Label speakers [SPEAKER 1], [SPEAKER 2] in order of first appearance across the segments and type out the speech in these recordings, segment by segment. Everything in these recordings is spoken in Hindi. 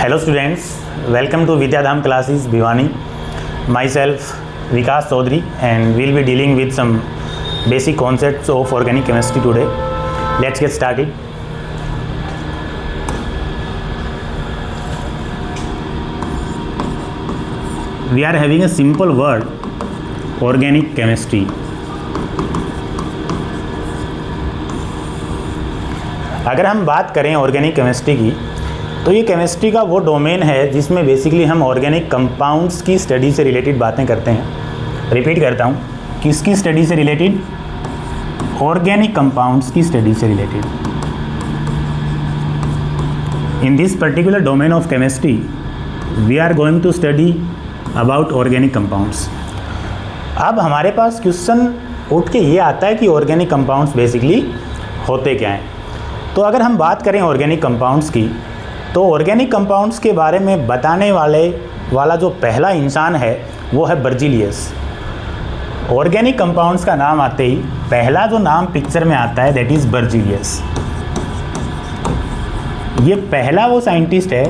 [SPEAKER 1] Hello students, welcome to Vidyadham classes Bhiwani. Myself Vikas Chaudhary and we'll be dealing with some basic concepts of organic chemistry today. Let's get started. We are having a simple word, organic chemistry. अगर हम बात करें ऑर्गेनिक केमिस्ट्री की तो ये केमिस्ट्री का वो डोमेन है जिसमें बेसिकली हम ऑर्गेनिक कंपाउंड्स की स्टडी से रिलेटेड बातें करते हैं। रिपीट करता हूँ, किसकी स्टडी से रिलेटेड? ऑर्गेनिक कंपाउंड्स की स्टडी से related. In this particular domain of chemistry we are going to study about organic compounds. अब हमारे पास क्वेश्चन उठ के ये आता है कि ऑर्गेनिक कंपाउंड्स बेसिकली होते क्या हैं। तो अगर हम बात करें ऑर्गेनिक कंपाउंड्स की तो ऑर्गेनिक कंपाउंड्स के बारे में बताने वाला जो पहला इंसान है वो है बर्जीलियस। ऑर्गेनिक कंपाउंड्स का नाम आते ही पहला जो नाम पिक्चर में आता है दैट इज़ बर्जीलियस। ये पहला वो साइंटिस्ट है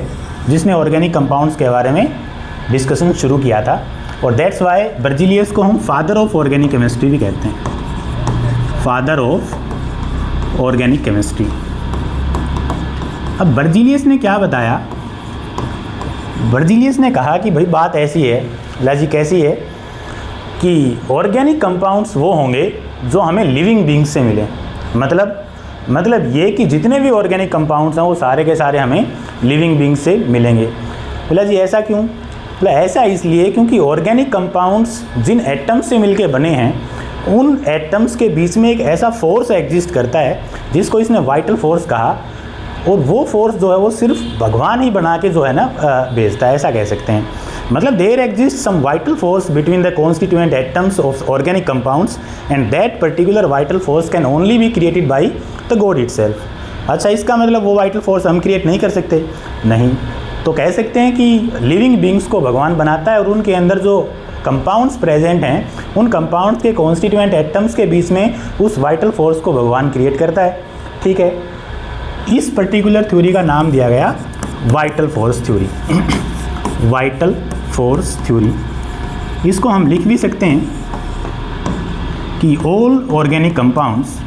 [SPEAKER 1] जिसने ऑर्गेनिक कंपाउंड्स के बारे में डिस्कशन शुरू किया था और दैट्स वाई बर्जीलियस को हम फादर ऑफ ऑर्गेनिक केमिस्ट्री भी कहते हैं। Father of organic chemistry. अब बर्जीलियस ने क्या बताया? बर्जीलियस ने कहा कि भाई बात ऐसी है, लॉजिक ऐसी है कि ऑर्गेनिक कंपाउंड्स वो होंगे जो हमें लिविंग बींग्स से मिले। मतलब ये कि जितने भी ऑर्गेनिक कंपाउंड्स हैं वो सारे के सारे हमें लिविंग बींग्स से मिलेंगे। बोला जी ऐसा क्यों? बोला ऐसा इसलिए क्योंकि ऑर्गेनिक कंपाउंड्स जिन एटम्स से मिलके बने हैं उन एटम्स के बीच में एक ऐसा फोर्स एग्जिस्ट करता है जिसको इसने वाइटल फोर्स कहा, और वो फोर्स जो है वो सिर्फ भगवान ही बना के जो है ना भेजता है, ऐसा कह सकते हैं। मतलब there exist some vital force between the constituent atoms of organic compounds and that particular vital force can only be created by the god itself. अच्छा, इसका मतलब वो वाइटल फोर्स हम क्रिएट नहीं कर सकते? नहीं। तो कह सकते हैं कि लिविंग बींग्स को भगवान बनाता है और उनके अंदर जो कंपाउंड्स प्रेजेंट हैं उन कंपाउंड्स के कॉन्स्टिट्यूएंट एटम्स के बीच में उस वाइटल फोर्स को भगवान क्रिएट करता है। ठीक है, इस पर्टिकुलर थ्योरी का नाम दिया गया vital force theory. Vital force theory, इसको हम लिख भी सकते हैं कि all organic compounds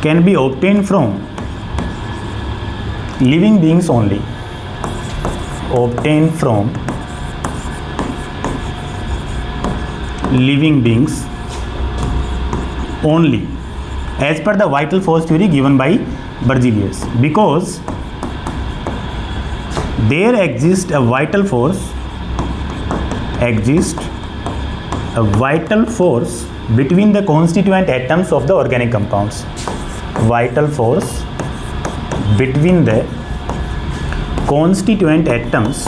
[SPEAKER 1] can be obtain from living beings only. Obtained from living beings only as per the vital force theory given by Berzelius, because there exists a vital force between the constituent atoms of the organic compounds. Vital force between the constituent atoms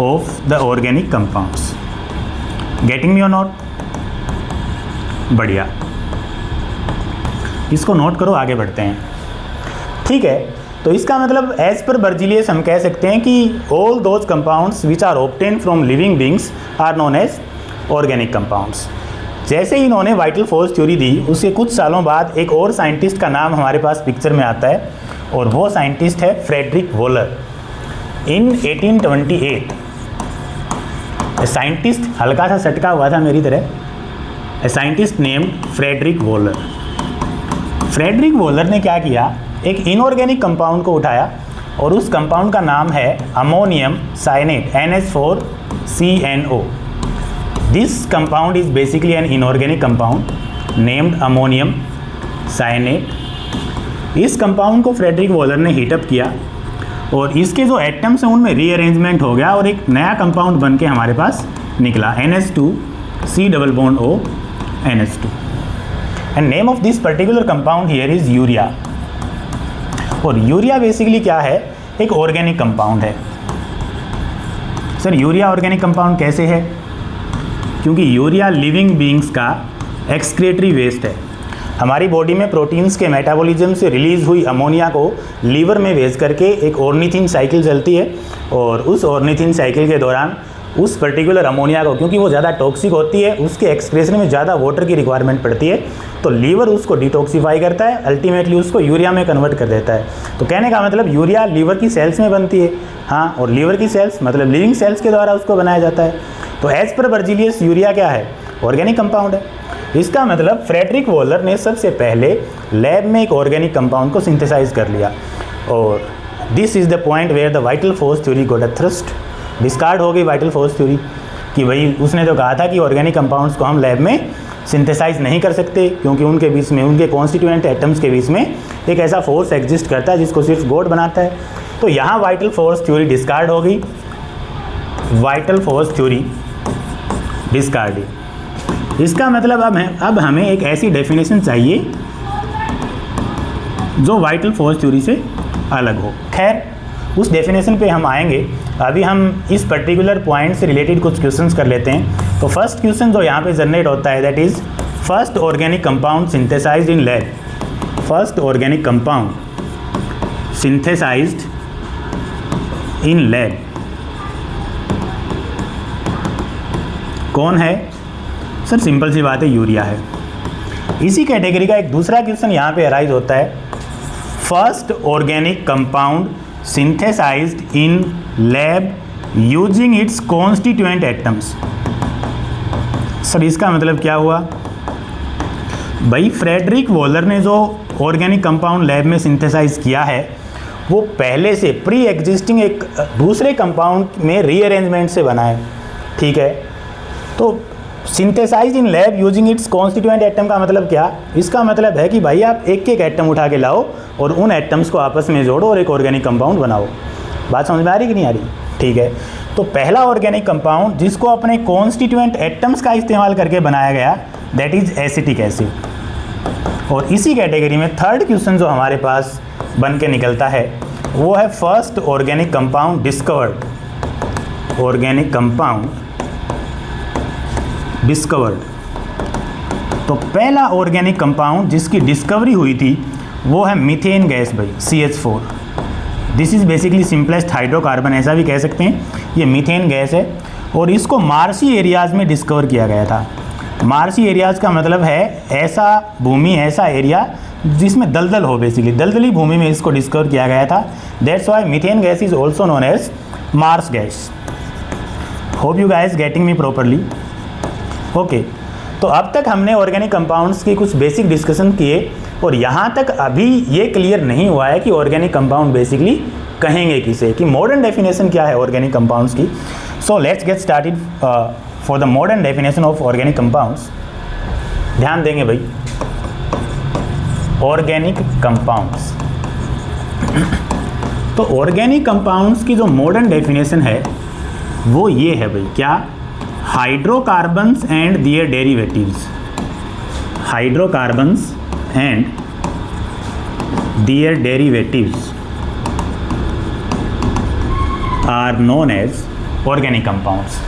[SPEAKER 1] of the organic compounds. Getting me or not? बढ़िया, इसको नोट करो, आगे बढ़ते हैं। ठीक है, तो इसका मतलब एज पर बर्जीलियस हम कह सकते हैं कि all those compounds which are obtained from living beings are known as organic compounds। जैसे ही इन्होंने वाइटल फोर्स थ्योरी दी उसके कुछ सालों बाद एक और साइंटिस्ट का नाम हमारे पास पिक्चर में आता है और वो साइंटिस्ट है फ्रेडरिक वोलर। इन 1828 साइंटिस्ट, हल्का सा सटका हुआ था मेरी तरह, a scientist named Friedrich Wohler. Friedrich Wohler ने क्या किया, एक इनऑर्गेनिक कंपाउंड को उठाया और उस कंपाउंड का नाम है ammonium cyanate, NH4CNO। This compound is basically an inorganic compound named ammonium cyanate। इस कंपाउंड को फ्रेडरिक वोलर ने हीटअप किया और इसके जो एटम्स हैं उनमें रीअरेंजमेंट हो गया और एक नया कंपाउंड बन के हमारे पास निकला, NH2C+O NH2। And name of this particular compound here is urea. और यूरिया बेसिकली क्या है? एक ऑर्गेनिक कंपाउंड है। सर यूरिया ऑर्गेनिक कंपाउंड कैसे है? क्योंकि यूरिया लिविंग बींग्स का एक्सक्रीटरी वेस्ट है। हमारी बॉडी में प्रोटीन्स के मेटाबॉलिज्म से रिलीज़ हुई अमोनिया को लीवर में भेज करके एक ऑर्निथिन साइकिल चलती है और उस ऑर्निथिन साइकिल के दौरान उस पर्टिकुलर अमोनिया को, क्योंकि वो ज़्यादा टॉक्सिक होती है, उसके एक्सक्रेशन में ज़्यादा वाटर की रिक्वायरमेंट पड़ती है, तो लीवर उसको डिटॉक्सीफाई करता है, अल्टीमेटली उसको यूरिया में कन्वर्ट कर देता है। तो कहने का मतलब यूरिया लीवर की सेल्स में बनती है, हाँ, और लीवर की सेल्स मतलब लिविंग सेल्स के द्वारा उसको बनाया जाता है। तो एज पर बर्जीलियस यूरिया क्या है? ऑर्गेनिक कंपाउंड है। इसका मतलब फ्रेडरिक वॉलर ने सबसे पहले लैब में एक ऑर्गेनिक कंपाउंड को सिंथेसाइज कर लिया, और this is the point where the vital force theory got a thrust. Discard हो गई वाइटल फोर्स थ्योरी कि भाई उसने तो कहा था कि ऑर्गेनिक कंपाउंड्स को हम लैब में सिंथेसाइज नहीं कर सकते, क्योंकि उनके बीच में, उनके कॉन्स्टिट्यूएंट एटम्स के बीच में एक ऐसा फोर्स एग्जिस्ट करता है जिसको सिर्फ गॉड बनाता है। तो यहाँ वाइटल फोर्स थ्योरी डिस्कार्ड हो गई, वाइटल फोर्स थ्योरी डिस्कार्ड। इसका मतलब अब हमें एक ऐसी डेफिनेशन चाहिए जो वाइटल फोर्स थ्योरी से अलग हो। खैर, उस डेफिनेशन पे हम आएंगे। अभी हम इस पर्टिकुलर पॉइंट से रिलेटेड कुछ क्वेश्चंस कर लेते हैं। तो फर्स्ट क्वेश्चन जो यहाँ पे जनरेट होता है, that is first organic compound synthesized in lab. First organic compound synthesized in lab कौन है? सर सिंपल सी बात है, यूरिया है। इसी कैटेगरी का एक दूसरा क्वेश्चन यहाँ पे अराइज होता है, first organic compound synthesized in lab using its constituent atoms. Sir इसका मतलब क्या हुआ? भाई फ्रेडरिक वॉलर ने जो ऑर्गेनिक कंपाउंड लैब में सिंथेसाइज किया है, वो पहले से प्री एग्जिस्टिंग एक दूसरे कंपाउंड में रीअरेंजमेंट से बना है, ठीक है। तो synthesize in lab using its constituent atom का मतलब क्या? इसका मतलब है कि भाई आप एक एक एटम उठा के लाओ और उन एटम्स को आपस में जोड़ो और एक ऑर्गेनिक कंपाउंड बनाओ। बात समझ में आ रही कि नहीं आ रही? ठीक है। तो पहला ऑर्गेनिक कंपाउंड जिसको अपने कॉन्स्टिट्यूएंट एटम्स का इस्तेमाल करके बनाया गया, दैट इज एसिटिक एसिड। और इसी कैटेगरी में थर्ड क्वेश्चन जो हमारे पास बन के निकलता है वो है first organic compound discovered. Organic compound discovered. तो पहला ऑर्गेनिक कंपाउंड जिसकी डिस्कवरी हुई थी वो है मीथेन गैस भाई, CH4। This is basically simplest hydrocarbon, ऐसा भी कह सकते हैं। ये मीथेन गैस है और इसको मार्शी एरियाज़ में डिस्कवर किया गया था। मार्शी एरियाज़ का मतलब है ऐसा भूमि, ऐसा एरिया जिसमें दलदल हो, बेसिकली दलदली भूमि में इसको डिस्कवर किया गया था। That's why methane gas is also known as marsh gas. Hope you guys getting me properly. Okay, तो अब तक हमने ऑर्गेनिक कंपाउंड्स की कुछ बेसिक डिस्कशन किए और यहाँ तक अभी ये क्लियर नहीं हुआ है कि ऑर्गेनिक कंपाउंड बेसिकली कहेंगे किसे, कि मॉडर्न डेफिनेशन क्या है ऑर्गेनिक कंपाउंड्स की। So let's get started for the modern definition of organic compounds. ध्यान देंगे भाई, ऑर्गेनिक कंपाउंड्स। तो ऑर्गेनिक कंपाउंड्स की जो मॉडर्न डेफिनेशन है वो ये है भाई, क्या? Hydrocarbons and their derivatives. Hydrocarbons and their derivatives are known as organic compounds.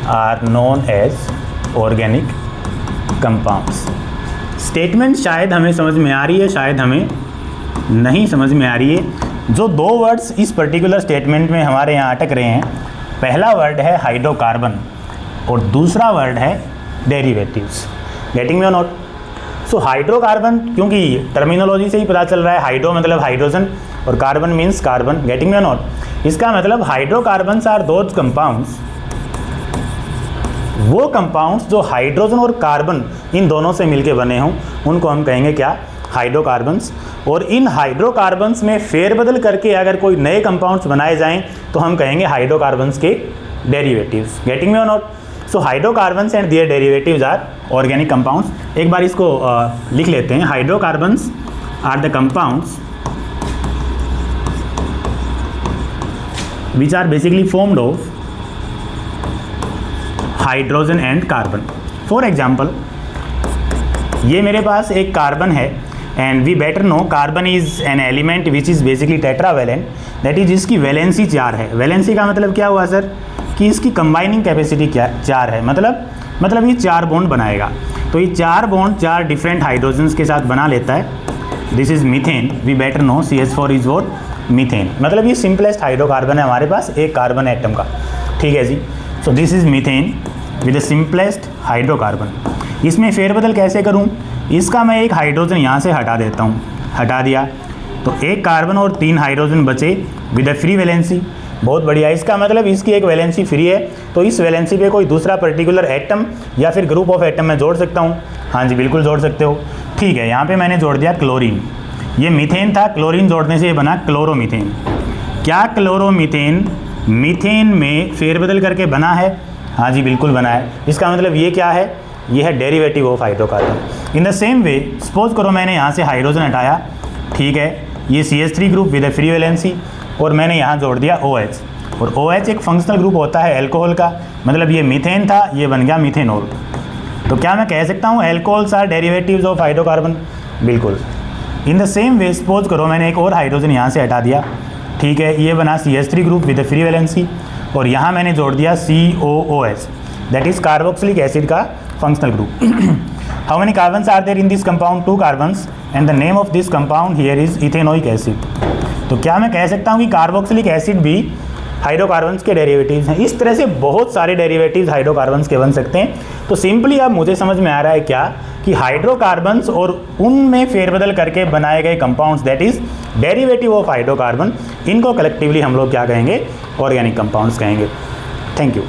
[SPEAKER 1] Are known as organic compounds. Statement शायद हमें समझ में आ रही है, शायद हमें नहीं समझ में आ रही है। जो दो वर्ड्स इस पर्टिकुलर स्टेटमेंट में हमारे यहाँ अटक रहे हैं, पहला वर्ड है हाइड्रोकार्बन और दूसरा वर्ड है डेरिवेटिव्स। गेटिंग मी और नॉट? सो हाइड्रोकार्बन, क्योंकि टर्मिनोलॉजी से ही पता चल रहा है, हाइड्रो मतलब हाइड्रोजन और carbon means carbon. Getting me और नॉट? इसका मतलब हाइड्रोकार्बन्स आर दोज कंपाउंड्स, वो कंपाउंड्स जो हाइड्रोजन और कार्बन इन दोनों से मिलके बने हों, उनको हम कहेंगे क्या? हाइड्रोकार्बन्स। और इन हाइड्रोकार्बन्स में फेरबदल करके अगर कोई नए कंपाउंड्स बनाए जाएं तो हम कहेंगे हाइड्रोकार्बन्स के डेरिवेटिव्स। गेटिंग मी और not? So hydrocarbons and their derivatives are organic compounds. एक बार इसको लिख लेते हैं। Hydrocarbons are the compounds which are basically formed of hydrogen and carbon. For example, ये मेरे पास एक कार्बन है and we better know carbon is an element which is basically tetravalent, that is जिसकी वैलेंसी 4 है। वैलेंसी का मतलब क्या हुआ सर? कि इसकी कंबाइनिंग कैपेसिटी क्या 4 है, मतलब ये 4 बॉन्ड बनाएगा। तो ये 4 बॉन्ड 4 डिफरेंट हाइड्रोजन्स के साथ बना लेता है। This is methane. We better know CH4 is what? Methane. मतलब ये सिंपलेस्ट हाइड्रोकार्बन है हमारे पास एक कार्बन एटम का, ठीक है जी। So this is methane with the simplest hydrocarbon. इसमें फेरबदल कैसे करूं? इसका मैं एक हाइड्रोजन यहाँ से हटा देता हूँ, हटा दिया तो एक कार्बन और 3 हाइड्रोजन बचे विद अ फ्री वैलेंसी। बहुत बढ़िया, इसका मतलब इसकी एक वैलेंसी फ्री है, तो इस वैलेंसी पे कोई दूसरा पर्टिकुलर एटम या फिर ग्रुप ऑफ एटम में जोड़ सकता हूँ। हाँ जी बिल्कुल जोड़ सकते हो। ठीक है, यहाँ पे मैंने जोड़ दिया क्लोरीन। ये मीथेन था, क्लोरीन जोड़ने से ये बना क्लोरोमीथेन। क्या क्लोरोमीथेन मीथेन में फेरबदल करके बना है? हाँ जी बिल्कुल बना है। इसका मतलब ये क्या है? ये है derivative of hydrocarbon. In the same way suppose करो मैंने यहाँ से हाइड्रोजन हटाया, ठीक है, ये CH3 group with free valency, और मैंने यहाँ जोड़ दिया OH। और OH एक फंक्शनल ग्रुप होता है एल्कोहल का, मतलब ये मीथेन था, ये बन गया मीथेनॉल। तो क्या मैं कह सकता हूँ alcohols are derivatives of hydrocarbon? बिल्कुल। In the same way suppose करो मैंने एक और हाइड्रोजन यहाँ से हटा दिया, ठीक है, ये बना CH3 group with free valency, और यहाँ मैंने जोड़ दिया COOH, that is carboxylic acid का functional group. How many carbons are there in this compound? 2 carbons, and the name of this compound here is ethanoic acid. तो क्या मैं कह सकता हूँ कि कार्बोक्सिलिक एसिड भी हाइड्रोकार्बन्स के डेरिवेटिव्स हैं? इस तरह से बहुत सारे डेरिवेटिव्स हाइड्रोकार्बन्स के बन सकते हैं। तो सिंपली अब मुझे समझ में आ रहा है क्या कि हाइड्रोकार्बन्स और उनमें फेरबदल करके बनाए गए compounds that is derivative of hydrocarbon, इनको कलेक्टिवली हम लोग क्या कहेंगे? ऑर्गेनिक कंपाउंड्स कहेंगे। Thank you.